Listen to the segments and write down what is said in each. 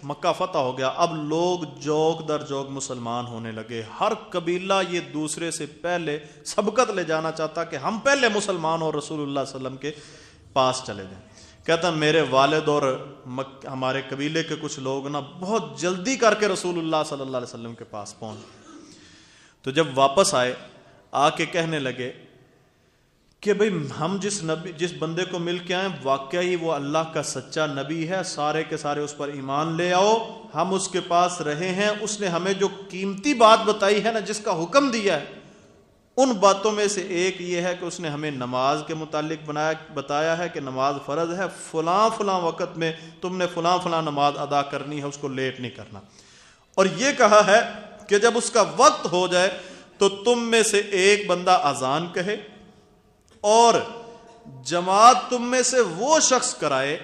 مکہ فتح ہو گیا، اب لوگ جوک در جوک مسلمان ہونے لگے، ہر قبیلہ یہ دوسرے سے پہلے سبقت لے جانا چاہتا کہ ہم پہلے مسلمان اور رسول اللہ صلی اللہ علیہ وسلم کے پاس چلے جائیں۔ کہتا میرے والد اور ہمارے قبیلے کے کچھ لوگ نا بہت جلدی کر کے رسول اللہ صلی اللہ علیہ وسلم کے پاس پہنچ، تو جب واپس آئے آ کے کہنے لگے کہ بھئی ہم جس بندے کو مل کے آئے واقعی وہ اللہ کا سچا نبی ہے، سارے کے سارے اس پر ایمان لے آؤ، ہم اس کے پاس رہے ہیں، اس نے ہمیں جو قیمتی بات بتائی ہے نا، جس کا حکم دیا ہے، ان باتوں میں سے ایک یہ ہے کہ اس نے ہمیں نماز کے متعلق بتایا ہے کہ نماز فرض ہے، فلاں فلاں وقت میں تم نے فلاں فلاں نماز ادا کرنی ہے، اس کو لیٹ نہیں کرنا، اور یہ کہا ہے کہ جب اس کا وقت ہو جائے تو تم میں سے ایک بندہ اذان کہے اور جماعت تم میں سے وہ شخص کرائے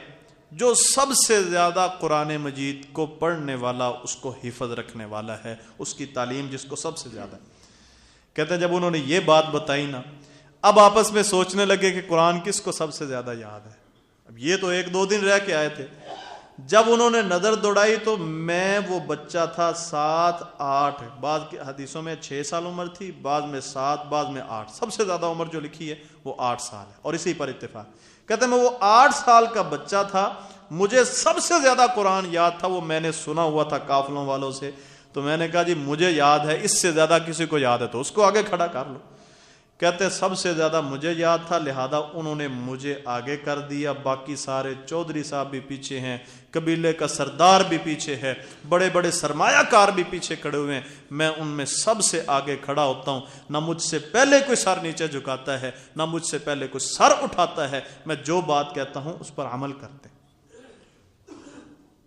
جو سب سے زیادہ قرآن مجید کو پڑھنے والا، اس کو حفظ رکھنے والا ہے، اس کی تعلیم جس کو سب سے زیادہ ہے۔ کہتے ہیں جب انہوں نے یہ بات بتائی نا، اب آپس میں سوچنے لگے کہ قرآن کس کو سب سے زیادہ یاد ہے۔ اب یہ تو 1-2 دن رہ کے آئے تھے، جب انہوں نے نظر دوڑائی تو میں وہ بچہ تھا 7-8، بعض کی حدیثوں میں 6 سال عمر تھی، بعض میں 7، بعض میں 8، سب سے زیادہ عمر جو لکھی ہے وہ 8 سال ہے، اور اسی پر اتفاق۔ کہتے ہیں میں وہ 8 سال کا بچہ تھا، مجھے سب سے زیادہ قرآن یاد تھا، وہ میں نے سنا ہوا تھا قافلوں والوں سے، تو میں نے کہا جی مجھے یاد ہے، اس سے زیادہ کسی کو یاد ہے تو اس کو آگے کھڑا کر لو۔ کہتے ہیں سب سے زیادہ مجھے یاد تھا، لہذا انہوں نے مجھے آگے کر دیا، باقی سارے چودھری صاحب بھی پیچھے ہیں، قبیلے کا سردار بھی پیچھے ہے، بڑے بڑے سرمایہ کار بھی پیچھے کھڑے ہوئے ہیں، میں ان میں سب سے آگے کھڑا ہوتا ہوں، نہ مجھ سے پہلے کوئی سر نیچے جھکاتا ہے، نہ مجھ سے پہلے کوئی سر اٹھاتا ہے، میں جو بات کہتا ہوں اس پر عمل کرتے ہیں۔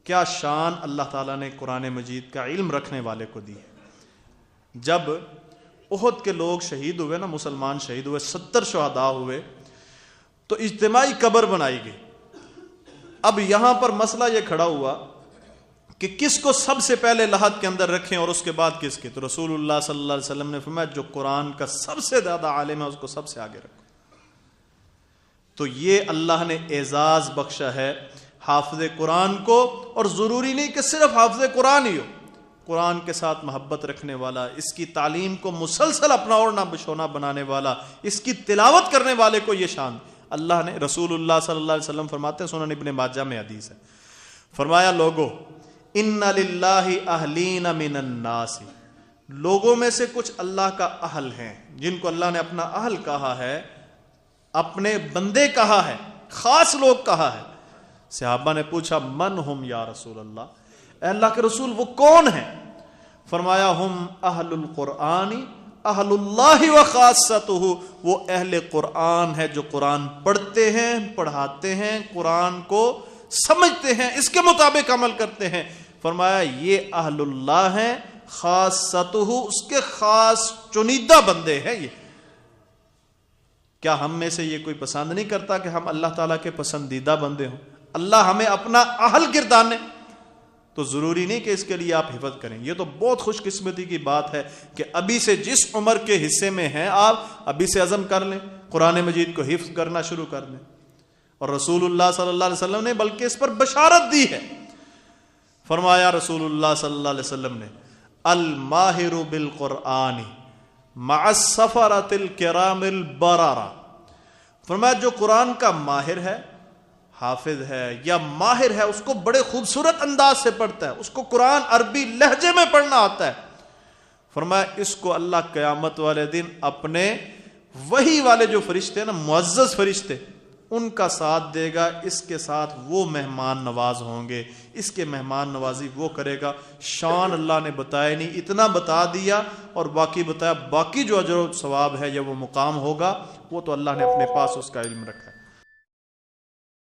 کیا شان اللہ تعالیٰ نے قرآن مجید کا علم رکھنے والے کو دی ہے۔ جب احد کے لوگ شہید ہوئے نا، مسلمان شہید ہوئے، 70 شہداء ہوئے، تو اجتماعی قبر بنائی گئی۔ اب یہاں پر مسئلہ یہ کھڑا ہوا کہ کس کو سب سے پہلے لحد کے اندر رکھیں اور اس کے بعد کس کے، تو رسول اللہ صلی اللہ علیہ وسلم نے فرمایا جو قرآن کا سب سے زیادہ عالم ہے اس کو سب سے آگے رکھو۔ تو یہ اللہ نے اعزاز بخشا ہے حافظ قرآن کو، اور ضروری نہیں کہ صرف حافظ قرآن ہی ہو، قرآن کے ساتھ محبت رکھنے والا، اس کی تعلیم کو مسلسل اپنا اوڑھنا بچھونا بنانے والا، اس کی تلاوت کرنے والے کو یہ شان اللہ نے۔ رسول اللہ صلی اللہ علیہ وسلم فرماتے ہیں، سنن ابن ماجہ میں حدیث ہے، فرمایا لوگو ان للہ اہلین من الناس، لوگوں میں سے کچھ اللہ کا اہل ہیں، جن کو اللہ نے اپنا اہل کہا ہے، اپنے بندے کہا ہے، خاص لوگ کہا ہے۔ صحابہ نے پوچھا من ہم یا رسول اللہ، اے اللہ کے رسول وہ کون ہیں؟ فرمایا ہم اہل القرآن اہل اللہ و خاصتہ، وہ اہل قرآن ہے جو قرآن پڑھتے ہیں، پڑھاتے ہیں، قرآن کو سمجھتے ہیں، اس کے مطابق عمل کرتے ہیں۔ فرمایا یہ اہل اللہ ہیں، خاصتہ اس کے خاص چنیدہ بندے ہیں۔ یہ کیا ہم میں سے یہ کوئی پسند نہیں کرتا کہ ہم اللہ تعالیٰ کے پسندیدہ بندے ہوں؟ اللہ ہمیں اپنا اہل گردانے، تو ضروری نہیں کہ اس کے لیے آپ حفظ کریں۔ یہ تو بہت خوش قسمتی کی بات ہے کہ ابھی سے جس عمر کے حصے میں ہیں آپ، ابھی سے عزم کر لیں، قرآن مجید کو حفظ کرنا شروع کر دیں۔ اور رسول اللہ صلی اللہ علیہ وسلم نے بلکہ اس پر بشارت دی ہے، فرمایا رسول اللہ صلی اللہ علیہ وسلم نے الماہر بالقرآن مع السفرۃ الکرام البررہ، فرمایا جو قرآن کا ماہر ہے، حافظ ہے یا ماہر ہے، اس کو بڑے خوبصورت انداز سے پڑھتا ہے، اس کو قرآن عربی لہجے میں پڑھنا آتا ہے، فرمایا اس کو اللہ قیامت والے دن اپنے وحی والے جو فرشتے ہیں نا، معزز فرشتے، ان کا ساتھ دے گا، اس کے ساتھ وہ مہمان نواز ہوں گے، اس کے مہمان نوازی وہ کرے گا۔ شان اللہ نے بتایا نہیں، اتنا بتا دیا اور باقی بتایا، باقی جو اجر و ثواب ہے یا وہ مقام ہوگا وہ تو اللہ نے اپنے پاس اس کا علم رکھا ہے۔